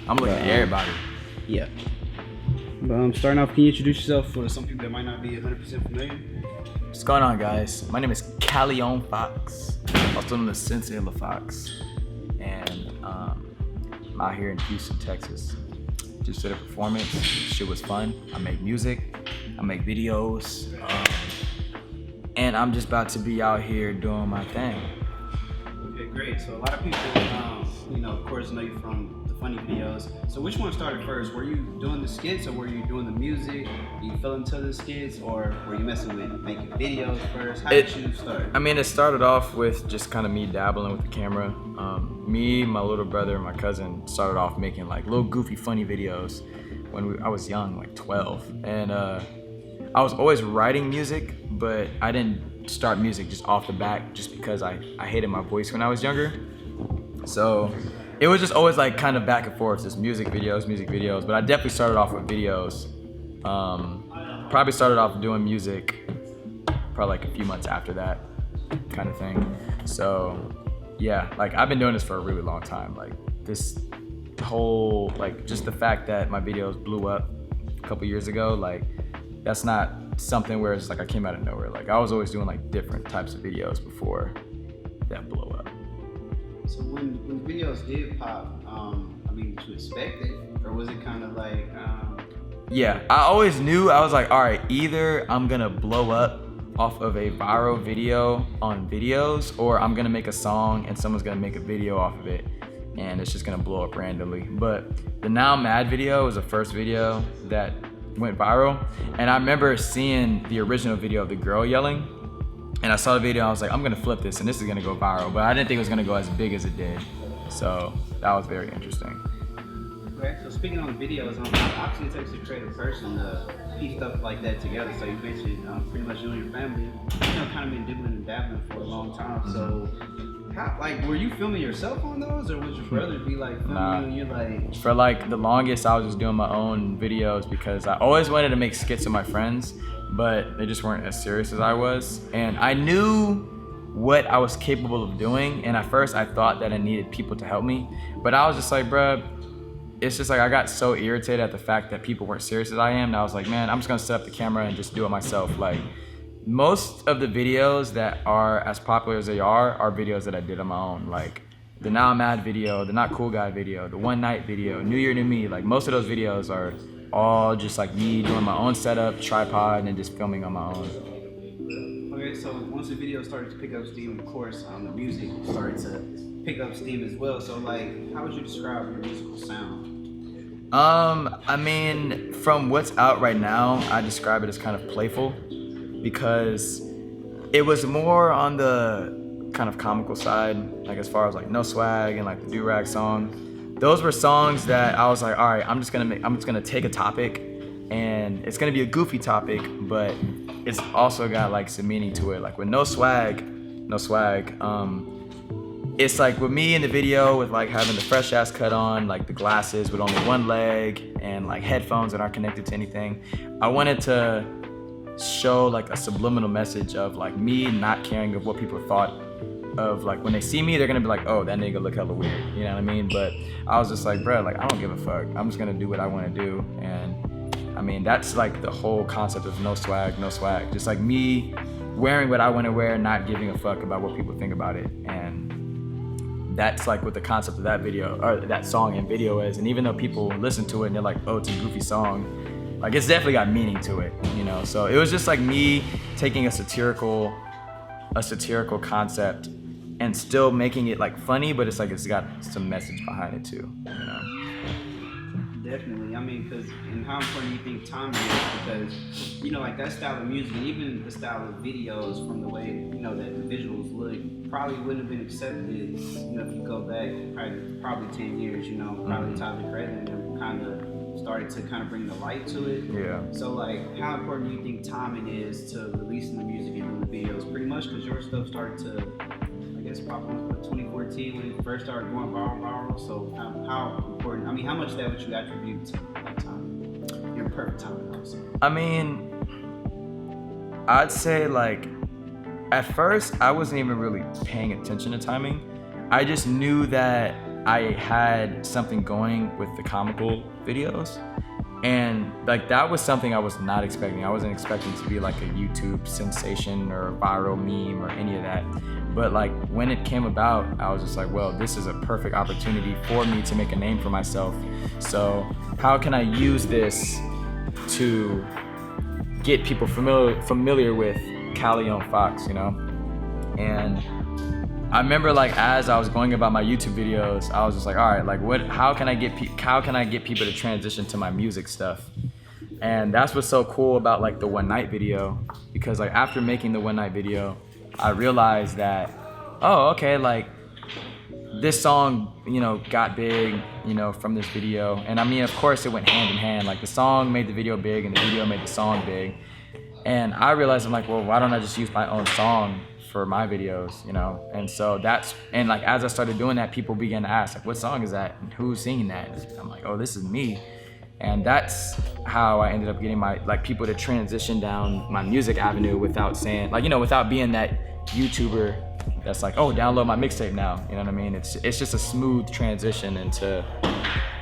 I'm looking at everybody. Yeah. Starting off, can you introduce yourself for some people that might not be 100% familiar? What's going on, guys? My name is Caleon Fox, also known as Sensei Fox, and I'm out here in Houston, Texas. Just did a performance. Shit was fun. I make music, I make videos, and I'm just about to be out here doing my thing. Okay, great. So a lot of people, of course, know you from the funny videos. So which one started first? Were you doing the skits, or were you doing the music? You fell into the skits, or were you messing with making videos first? How did you start? I mean, it started off with just kind of me dabbling with the camera. Me, my little brother, and my cousin started off making like little goofy, funny videos when I was young, like 12. And I was always writing music, but I didn't start music just off the bat just because I hated my voice when I was younger. So it was just always like kind of back and forth, just music videos. But I definitely started off with videos. Probably started off doing music probably like a few months after that kind of thing. So yeah, like I've been doing this for a really long time. Like this whole, like just the fact that my videos blew up a couple years ago, like that's not something where it's like I came out of nowhere. Like I was always doing like different types of videos before that blew up. So when videos did pop, did you expect it, or was it kind of like? Yeah, I always knew. I was like, all right, either I'm gonna blow up off of a viral video on videos, or I'm gonna make a song and someone's gonna make a video off of it, and it's just gonna blow up randomly. But the Now I'm Mad video was the first video that went viral, and I remember seeing the original video of the girl yelling. And I saw the video, I was like, I'm gonna flip this and this is gonna go viral. But I didn't think it was gonna go as big as it did. So that was very interesting. Okay, so speaking on videos, obviously it takes a creative person to piece stuff like that together. So you mentioned pretty much you and your family, kind of been dibbling and dabbling for a long time. So were you filming yourself on those, or would your brother be like filming you and you're like? For like the longest, I was just doing my own videos because I always wanted to make skits with my friends, but they just weren't as serious as I was. And I knew what I was capable of doing, and at first I thought that I needed people to help me, but I was just like, bruh, it's just like I got so irritated at the fact that people weren't serious as I am, and I was like, man, I'm just gonna set up the camera and just do it myself. Like most of the videos that are as popular as they are videos that I did on my own. Like the Now I'm Mad video, the Not Cool Guy video, the One Night video, New Year, New Me. Like most of those videos are all just like me doing my own setup, tripod, and just filming on my own. Okay, so once the video started to pick up steam, of course, the music started to pick up steam as well. So like, how would you describe your musical sound? I mean, from what's out right now, I describe it as kind of playful because it was more on the kind of comical side, like as far as like No Swag and like the Do-Rag song. Those were songs that I was like, all right, I'm just gonna take a topic, and it's gonna be a goofy topic, but it's also got like some meaning to it. Like with No Swag, it's like with me in the video with like having the fresh ass cut on, like the glasses with only one leg, and like headphones that aren't connected to anything. I wanted to show like a subliminal message of like me not caring of what people thought of, like when they see me they're gonna be like, oh, that nigga look hella weird, you know what I mean? But I was just like, bro, like I don't give a fuck, I'm just gonna do what I want to do. And I mean, that's like the whole concept of no swag, just like me wearing what I want to wear, not giving a fuck about what people think about it. And that's like what the concept of that video, or that song and video is. And even though people listen to it and they're like, oh, it's a goofy song, like it's definitely got meaning to it, you know? So it was just like me taking a satirical concept and still making it like funny, but it's like it's got some message behind it too, you know? Definitely. I mean, and how important do you think timing is? Because, like that style of music, and even the style of videos, from the way, that the visuals look, probably wouldn't have been accepted, if you go back probably 10 years, probably Tyler Creator and kind of started to kind of bring the light to it. Yeah. So like, how important do you think timing is to releasing the music and doing the videos? Pretty much because your stuff started to, I guess, pop up in 2014 when it first started going viral. So how important? I mean, how much of that would you attribute to that timing? Your perfect timing, also. I mean, I'd say like, at first I wasn't even really paying attention to timing. I just knew that I had something going with the comical videos. And like that was something I was not expecting. I wasn't expecting to be like a YouTube sensation or a viral meme or any of that. But like when it came about, I was just like, well, this is a perfect opportunity for me to make a name for myself. So how can I use this to get people familiar with Caleon Fox, you know? And I remember like as I was going about my YouTube videos, I was just like, all right, like how can I get people to transition to my music stuff? And that's what's so cool about like the one night video, because like after making the one night video, I realized that, oh, okay, like this song, you know, got big, you know, from this video. And I mean, of course it went hand in hand. Like the song made the video big and the video made the song big. And I realized, I'm like, well, why don't I just use my own song for my videos, you know? And so and like as I started doing that, people began to ask, like, what song is that? And who's singing that? And I'm like, oh, this is me. And that's how I ended up getting people to transition down my music avenue without saying, like, you know, without being that YouTuber that's like, oh, download my mixtape now. You know what I mean? It's just a smooth transition into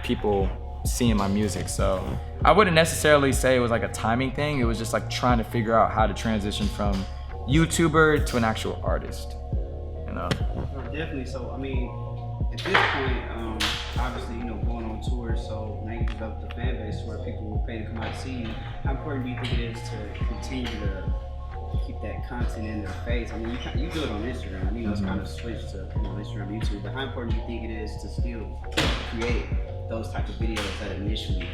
people seeing my music. So I wouldn't necessarily say it was like a timing thing. It was just like trying to figure out how to transition from YouTuber to an actual artist, you know? Definitely. So, I mean, at this point, obviously, you know, going on tour, so now you develop the fan base where people will pay to come out and see you. How important do you think it is to continue to keep that content in their face? I mean, you do it on Instagram. You know, it's kind of switched to Instagram, YouTube. But how important do you think it is to still create those type of videos that initially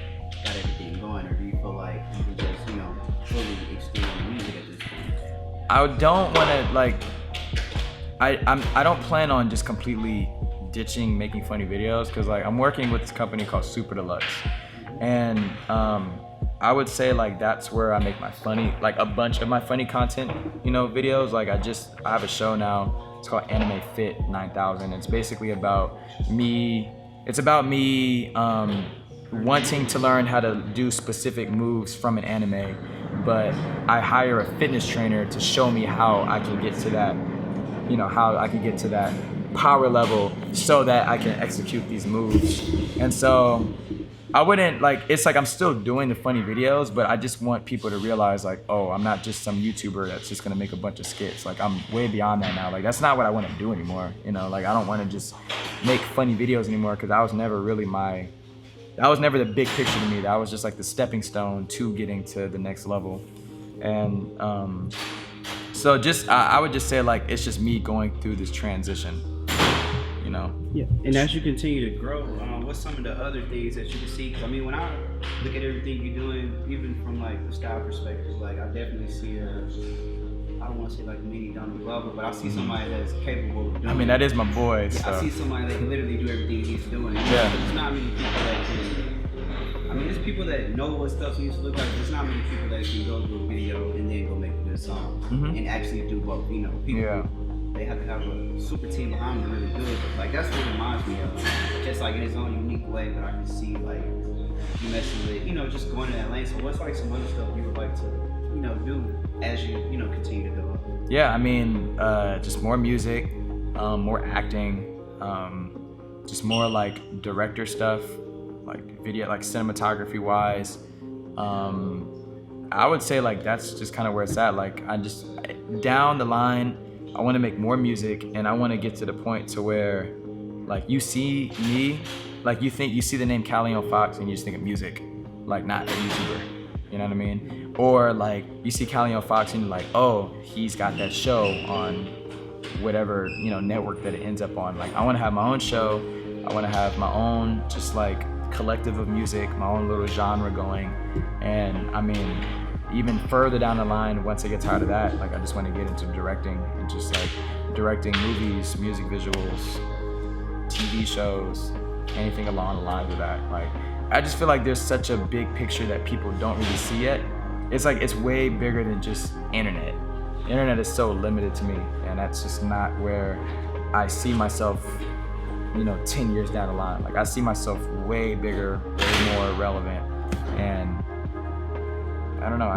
got everything going, or do you feel like you can just, you know, fully extend the music at this point? I don't want to like. I don't plan on just completely ditching making funny videos, because like I'm working with this company called Super Deluxe, and I would say like that's where I make my funny, like a bunch of my funny content, you know, videos. Like I have a show now. It's called Anime Fit 9000. It's basically about me. It's about me wanting to learn how to do specific moves from an anime, but I hire a fitness trainer to show me how I can get to that, you know, how I can get to that power level so that I can execute these moves. And so I wouldn't like, it's like I'm still doing the funny videos, but I just want people to realize like, oh, I'm not just some YouTuber that's just gonna make a bunch of skits. Like I'm way beyond that now. Like that's not what I want to do anymore. You know, like I don't want to just make funny videos anymore, because that was never really that was never the big picture to me. That was just like the stepping stone to getting to the next level. And so just I would just say like it's just me going through this transition, you know? Yeah. And as you continue to grow, what's some of the other things that you can see? 'Cause I mean, when I look at everything you're doing, even from like the style perspective, like I definitely see I don't want to say like mini Donald Glover, but I see somebody that's capable of doing. I mean, that is my boy. So. I see somebody that can literally do everything he's doing. Yeah. There's not many people that can. I mean, there's people that know what stuff needs to look like. There's not many people that can go do a video and then go make a good song and actually do both. You know, people. They have to have a super team behind them to really do it. But, like that's what it reminds me of. Just like in its own unique way, but I can see like you messing with, you know, just going to that lane. So what's like some other stuff you would like to, you know, do as you know, continue to develop? Yeah, I mean, just more music, more acting, just more like director stuff, like video, like cinematography wise. I would say like that's just kind of where it's at. Like I just down the line, I want to make more music, and I want to get to the point to where like you see me, like you see the name Caleon Fox and you just think of music, like not a YouTuber. You know what I mean? Or like you see Caleon Fox and you're like, oh, he's got that show on whatever, you know, network that it ends up on. Like I want to have my own show. I want to have my own just like collective of music, my own little genre going. And I mean, even further down the line, once I get tired of that, like I just want to get into directing and just like directing movies, music visuals, TV shows, anything along the lines of that. Like I just feel like there's such a big picture that people don't really see yet. It's like it's way bigger than just internet. The internet is so limited to me, and that's just not where I see myself, you know, 10 years down the line. Like I see myself way bigger, way more relevant, and I don't know,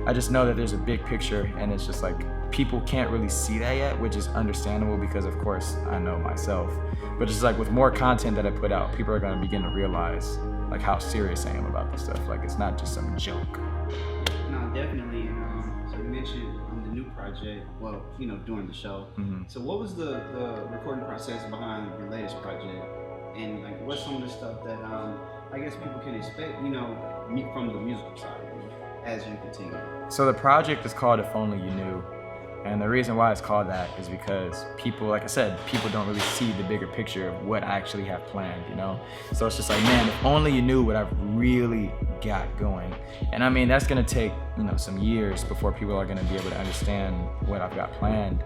I just know that there's a big picture, and it's just like people can't really see that yet, which is understandable because of course I know myself. But it's like with more content that I put out, people are gonna begin to realize like how serious I am about this stuff. Like it's not just some joke. No, definitely. And so you mentioned on the new project, well, during the show. So what was the recording process behind your latest project? And like what's some of the stuff that I guess people can expect, from the musical side as you continue? So the project is called If Only You Knew. And the reason why it's called that is because people, like I said, people don't really see the bigger picture of what I actually have planned, So it's just like, man, if only you knew what I've really got going. And I mean, that's gonna take, some years before people are gonna be able to understand what I've got planned.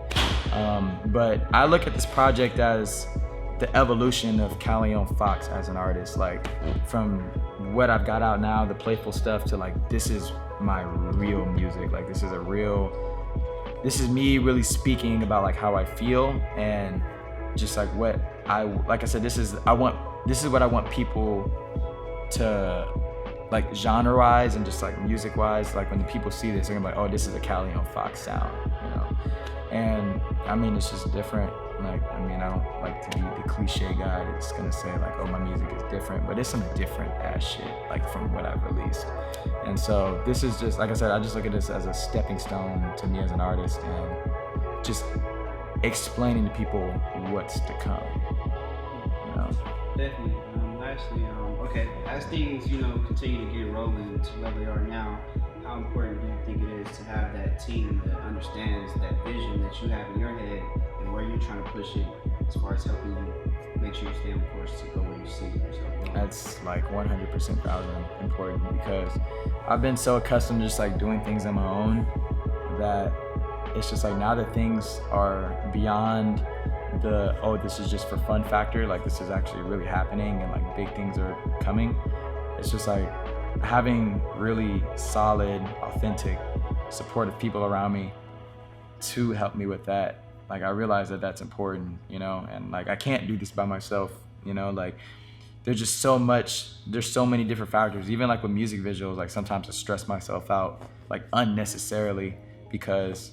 But I look at this project as the evolution of Caleon Fox as an artist, like from what I've got out now, the playful stuff, to like, this is my real music. Like this is me really speaking about like how I feel, and just like what like I said, this is what I want people to like genre-wise and just like music-wise. Like when the people see this, they're gonna be like, oh, this is a Caleon Fox sound, And I mean, it's just different. Like, I mean, I don't like to be the cliche guy that's gonna say like, oh, my music is different, but it's some different ass shit, like from what I've released. And so this is just, like I said, I just look at this as a stepping stone to me as an artist, and just explaining to people what's to come, Definitely. Lastly, okay, as things, continue to get rolling to where they are now, how important do you think it is to have that team that understands that vision that you have in your head and where you're trying to push it, as far as helping you make sure you stay on course to go where you see yourself going? That's like 100% important, because I've been so accustomed to just like doing things on my own that it's just like now that things are beyond the, oh, this is just for fun factor, like this is actually really happening and like big things are coming. It's just like having really solid, authentic, supportive people around me to help me with that. Like I realize that that's important, and like I can't do this by myself, like there's so many different factors. Even like with music visuals, like sometimes I stress myself out like unnecessarily, because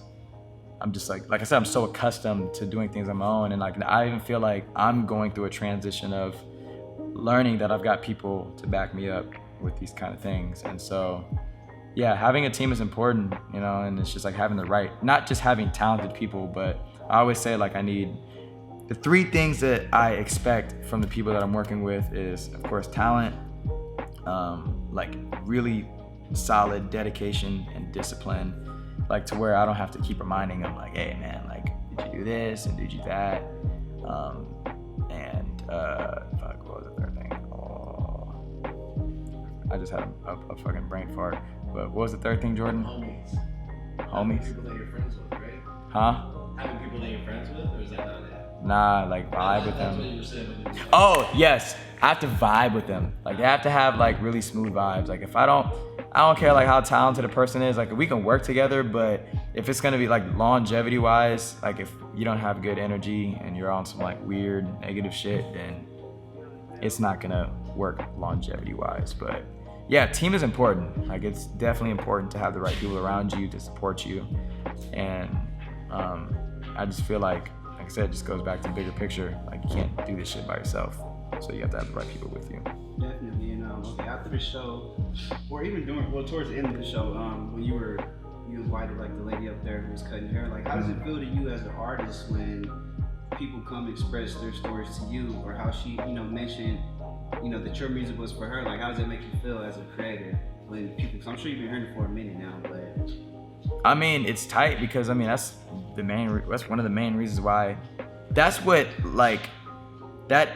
I'm just like I said, I'm so accustomed to doing things on my own, and like I even feel like I'm going through a transition of learning that I've got people to back me up with these kind of things. And so yeah, having a team is important, and it's just like having the right, not just having talented people, but I always say like I need the three things that I expect from the people that I'm working with is, of course, talent, like really solid dedication and discipline, like to where I don't have to keep reminding them like, hey man, like did you do this and did you that, and fuck, what was the third thing? I just had a fucking brain fart. But what was the third thing, Jordan? Homies. People that you're friends with, right? Huh? Having people that you're friends with, or is that not it? Nah, like vibe with That's them. what you were saying. Oh yes, I have to vibe with them. Like they have to have like really smooth vibes. Like if I don't care like how talented a person is. Like we can work together, but if it's gonna be like longevity wise, like if you don't have good energy and you're on some like weird negative shit, then it's not gonna work longevity wise. But yeah, team is important. Like it's definitely important to have the right people around you to support you. And I just feel like I said, it just goes back to the bigger picture. Like you can't do this shit by yourself. So you have to have the right people with you. Definitely, okay, after the show, or even towards the end of the show, when you invited like the lady up there who was cutting hair, like how does it feel to you as an artist when people come express their stories to you, or how she, mentioned, that your music was for her? Like how does it make you feel as a creator when people, cause I'm sure you've been hearing it for a minute now, but I mean, it's tight because I mean that's one of the main reasons why. That's what that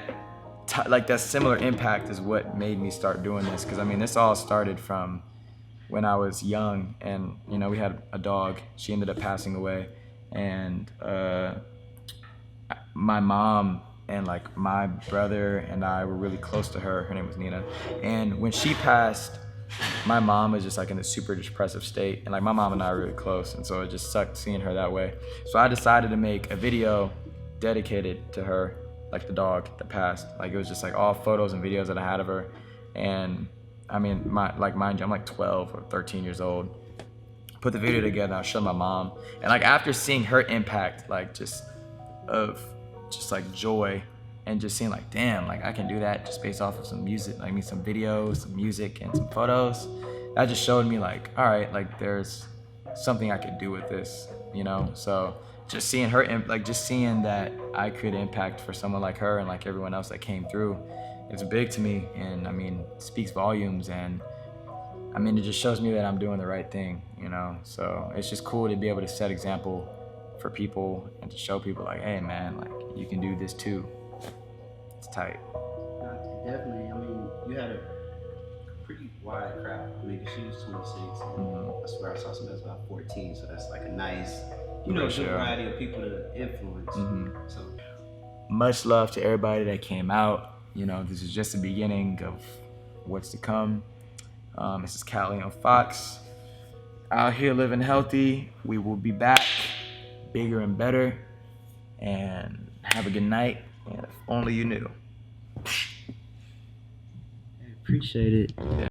similar impact is what made me start doing this. Because I mean, this all started from when I was young, and we had a dog. She ended up passing away, and my mom and like my brother and I were really close to her. Her name was Nina, and when she passed, my mom was just like in a super depressive state, and like my mom and I were really close, and so it just sucked seeing her that way. So I decided to make a video dedicated to her, like the dog that passed. Like it was just like all photos and videos that I had of her. And I mean, mind you, I'm like 12 or 13 years old. put the video together. I showed my mom, and like after seeing her impact, like like joy, and just seeing like, damn, like I can do that just based off of some music, like some videos, some music, and some photos. That just showed me like, all right, like there's something I could do with this, you know. So just seeing her, like just seeing that I could impact for someone like her and like everyone else that came through, it's big to me, and I mean, it speaks volumes, and I mean, it just shows me that I'm doing the right thing, you know. So it's just cool to be able to set example for people and to show people like, hey man, like you can do this too. It's tight. Definitely. I mean, you had a pretty wide crowd. I mean, 'cause she was 26. I swear I saw somebody that's about 14. So that's like a nice, you know, Sure. variety of people to influence. So Much love to everybody that came out. You know, this is just the beginning of what's to come. This is Caleon Fox, out here living healthy. We will be back bigger and better, and have a good night, and if only you knew. appreciate it. Yeah.